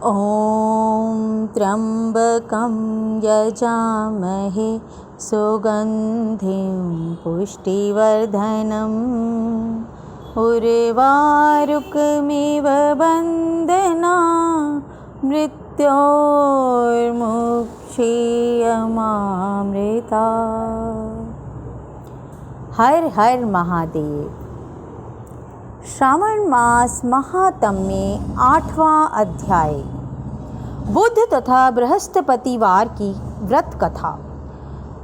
ॐ त्र्यम्बकं यजामहे सुगन्धिं पुष्टिवर्धनम् उर्वारुकमिव बन्धना मृत्योर्मुक्षीयमामृता। हर हर महादेव। श्रावण मास महात्म्य 8वां अध्याय। बुध तथा बृहस्पतिवार की व्रत कथा।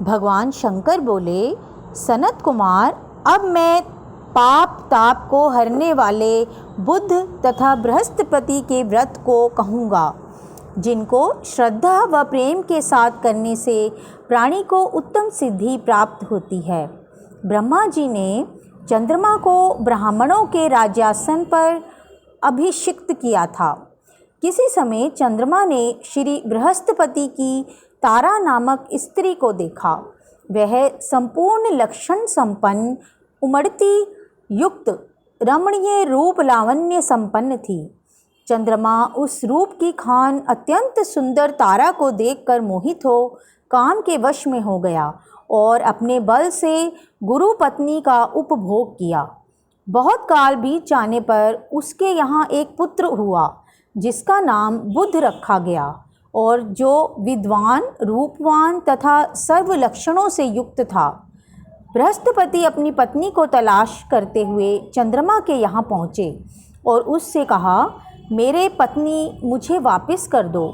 भगवान शंकर बोले, सनत कुमार, अब मैं पाप ताप को हरने वाले बुध तथा बृहस्पति के व्रत को कहूँगा, जिनको श्रद्धा व प्रेम के साथ करने से प्राणी को उत्तम सिद्धि प्राप्त होती है। ब्रह्मा जी ने चंद्रमा को ब्राह्मणों के राज्यासन पर अभिषिक्त किया था। किसी समय चंद्रमा ने श्री बृहस्पति की तारा नामक स्त्री को देखा। वह संपूर्ण लक्षण संपन्न, उमड़ती युक्त, रमणीय रूप लावण्य संपन्न थी। चंद्रमा उस रूप की खान अत्यंत सुंदर तारा को देखकर मोहित हो काम के वश में हो गया और अपने बल से गुरु पत्नी का उपभोग किया। बहुत काल बीत जाने पर उसके यहाँ एक पुत्र हुआ, जिसका नाम बुध रखा गया और जो विद्वान, रूपवान तथा सर्व लक्षणों से युक्त था। बृहस्पति अपनी पत्नी को तलाश करते हुए चंद्रमा के यहाँ पहुँचे और उससे कहा, मेरे पत्नी मुझे वापस कर दो।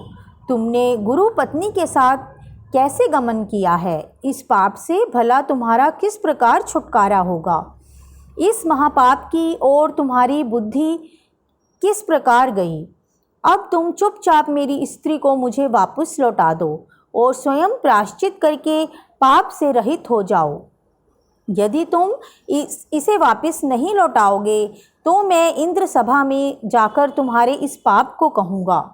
तुमने गुरु पत्नी के साथ कैसे गमन किया है? इस पाप से भला तुम्हारा किस प्रकार छुटकारा होगा? इस महापाप की ओर तुम्हारी बुद्धि किस प्रकार गई? अब तुम चुपचाप मेरी स्त्री को मुझे वापस लौटा दो और स्वयं प्रायश्चित करके पाप से रहित हो जाओ। यदि तुम इसे वापस नहीं लौटाओगे तो मैं इंद्र सभा में जाकर तुम्हारे इस पाप को कहूँगा।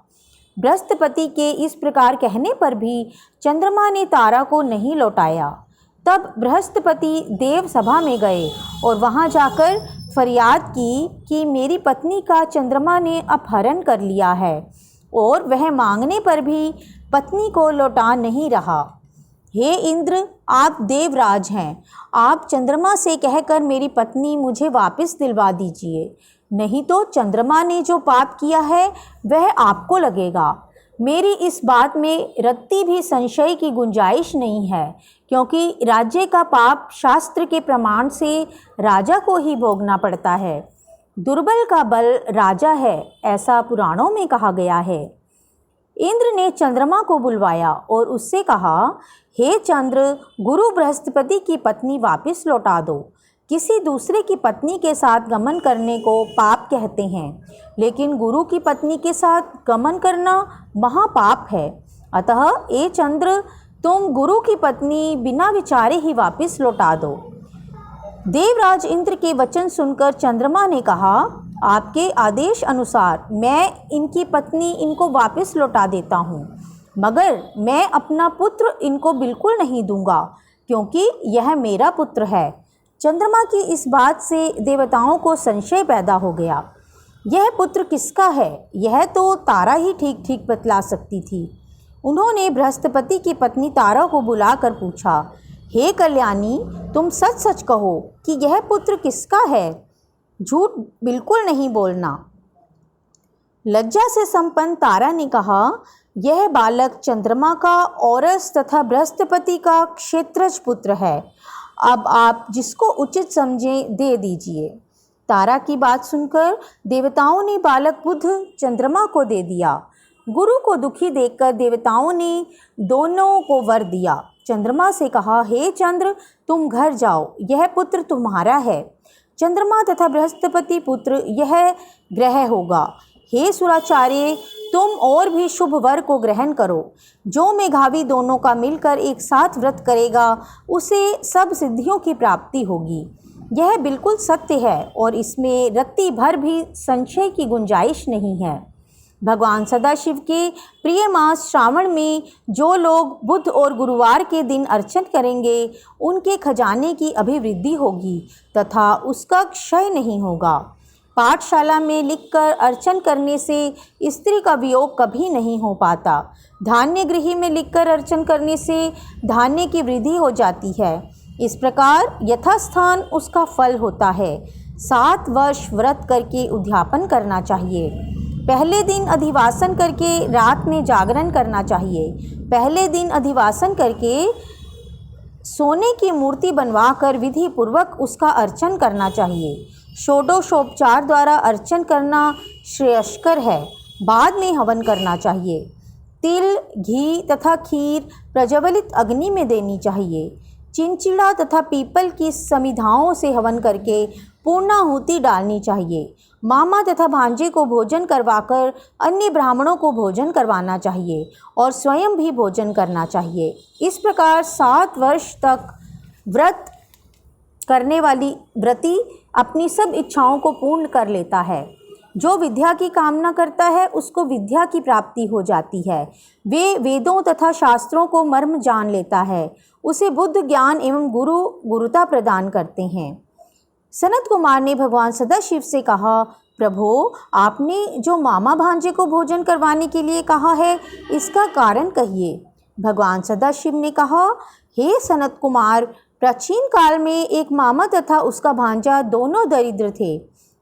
बृहस्पति के इस प्रकार कहने पर भी चंद्रमा ने तारा को नहीं लौटाया। तब बृहस्पति देव सभा में गए और वहां जाकर फरियाद की कि मेरी पत्नी का चंद्रमा ने अपहरण कर लिया है और वह मांगने पर भी पत्नी को लौटा नहीं रहा। हे इंद्र, आप देवराज हैं, आप चंद्रमा से कहकर मेरी पत्नी मुझे वापस दिलवा दीजिए, नहीं तो चंद्रमा ने जो पाप किया है वह आपको लगेगा। मेरी इस बात में रत्ती भी संशय की गुंजाइश नहीं है, क्योंकि राज्य का पाप शास्त्र के प्रमाण से राजा को ही भोगना पड़ता है। दुर्बल का बल राजा है, ऐसा पुराणों में कहा गया है। इंद्र ने चंद्रमा को बुलवाया और उससे कहा, हे चंद्र, गुरु बृहस्पति की पत्नी वापस लौटा दो। किसी दूसरे की पत्नी के साथ गमन करने को पाप कहते हैं, लेकिन गुरु की पत्नी के साथ गमन करना महापाप है। अतः ए चंद्र, तुम गुरु की पत्नी बिना विचारे ही वापस लौटा दो। देवराज इंद्र के वचन सुनकर चंद्रमा ने कहा, आपके आदेश अनुसार मैं इनकी पत्नी इनको वापस लौटा देता हूँ, मगर मैं अपना पुत्र इनको बिल्कुल नहीं दूंगा, क्योंकि यह मेरा पुत्र है। चंद्रमा की इस बात से देवताओं को संशय पैदा हो गया। यह पुत्र किसका है? यह तो तारा ही ठीक ठीक बतला सकती थी। उन्होंने बृहस्पति की पत्नी तारा को बुलाकर पूछा, हे कल्याणी, तुम सच सच कहो कि यह पुत्र किसका है? झूठ बिल्कुल नहीं बोलना। लज्जा से संपन्न तारा ने कहा, यह बालक चंद्रमा का औरस तथा बृहस्पति का क्षेत्रज पुत्र है। अब आप जिसको उचित समझें दे दीजिए। तारा की बात सुनकर देवताओं ने बालक बुध चंद्रमा को दे दिया। गुरु को दुखी देखकर देवताओं ने दोनों को वर दिया। चंद्रमा से कहा, हे चंद्र, तुम घर जाओ, यह पुत्र तुम्हारा है। चंद्रमा तथा बृहस्पति पुत्र यह ग्रह होगा। हे सुराचार्य, तुम और भी शुभ वर को ग्रहण करो। जो मेघावी दोनों का मिलकर एक साथ व्रत करेगा, उसे सब सिद्धियों की प्राप्ति होगी। यह बिल्कुल सत्य है और इसमें रत्ती भर भी संशय की गुंजाइश नहीं है। भगवान सदाशिव के प्रिय मास श्रावण में जो लोग बुध और गुरुवार के दिन अर्चन करेंगे, उनके खजाने की अभिवृद्धि होगी तथा उसका क्षय नहीं होगा। पाठशाला में लिखकर अर्चन करने से स्त्री का वियोग कभी नहीं हो पाता। धान्य गृह में लिखकर अर्चन करने से धान्य की वृद्धि हो जाती है। इस प्रकार यथास्थान उसका फल होता है। 7 वर्ष व्रत करके उद्यापन करना चाहिए। पहले दिन अधिवासन करके रात में जागरण करना चाहिए। पहले दिन अधिवासन करके सोने की मूर्ति बनवाकर विधि पूर्वक उसका अर्चन करना चाहिए। षोडशोपचार द्वारा अर्चन करना श्रेयस्कर है। बाद में हवन करना चाहिए। तिल, घी तथा खीर प्रज्वलित अग्नि में देनी चाहिए। चिंचिड़ा तथा पीपल की समिधाओं से हवन करके पूर्णाहुति डालनी चाहिए। मामा तथा भांजे को भोजन करवाकर अन्य ब्राह्मणों को भोजन करवाना चाहिए और स्वयं भी भोजन करना चाहिए। इस प्रकार 7 वर्ष तक व्रत करने वाली व्रती अपनी सब इच्छाओं को पूर्ण कर लेता है। जो विद्या की कामना करता है उसको विद्या की प्राप्ति हो जाती है। वे वेदों तथा शास्त्रों को मर्म जान लेता है। उसे बुद्ध ज्ञान एवं गुरुता प्रदान करते हैं। सनत कुमार ने भगवान सदाशिव से कहा, प्रभु, आपने जो मामा भांजे को भोजन करवाने के लिए कहा है, इसका कारण कहिए। भगवान सदाशिव ने कहा, हे सनत कुमार, प्राचीन काल में एक मामा तथा उसका भांजा दोनों दरिद्र थे।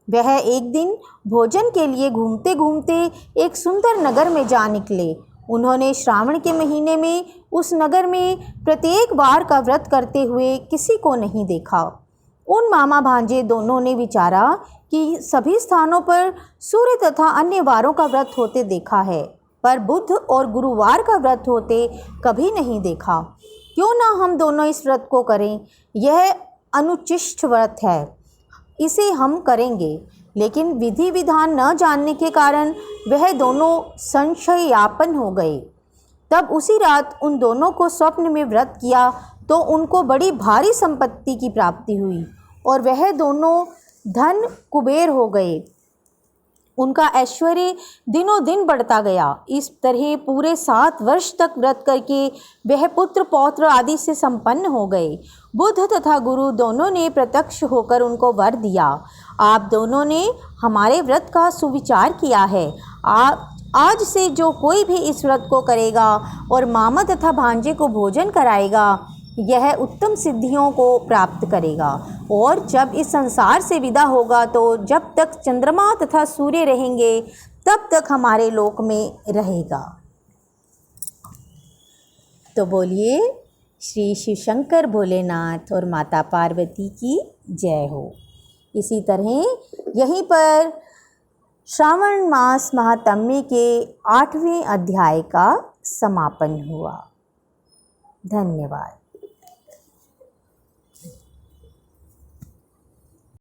वह एक दिन भोजन के लिए घूमते घूमते एक सुंदर नगर में जा निकले। उन्होंने श्रावण के महीने में उस नगर में प्रत्येक वार का व्रत करते हुए किसी को नहीं देखा। उन मामा भांजे दोनों ने विचारा कि सभी स्थानों पर सूर्य तथा अन्य वारों का व्रत होते देखा है, पर बुध और गुरुवार का व्रत होते कभी नहीं देखा। क्यों ना हम दोनों इस व्रत को करें। यह अनुचिष्ट व्रत है, इसे हम करेंगे। लेकिन विधि विधान न जानने के कारण वह दोनों संशयापन्न हो गए। तब उसी रात उन दोनों को स्वप्न में व्रत किया तो उनको बड़ी भारी संपत्ति की प्राप्ति हुई और वह दोनों धन कुबेर हो गए। उनका ऐश्वर्य दिनों दिन बढ़ता गया। इस तरह पूरे 7 वर्ष तक व्रत करके वह पुत्र पौत्र आदि से संपन्न हो गए। बुद्ध तथा गुरु दोनों ने प्रत्यक्ष होकर उनको वर दिया, आप दोनों ने हमारे व्रत का सुविचार किया है। आज से जो कोई भी इस व्रत को करेगा और मामा तथा भांजे को भोजन कराएगा, यह उत्तम सिद्धियों को प्राप्त करेगा और जब इस संसार से विदा होगा तो जब तक चंद्रमा तथा सूर्य रहेंगे तब तक हमारे लोक में रहेगा। तो बोलिए श्री शिव शंकर भोलेनाथ और माता पार्वती की जय हो। इसी तरह यहीं पर श्रावण मास महात्म्य के 8वें अध्याय का समापन हुआ। धन्यवाद।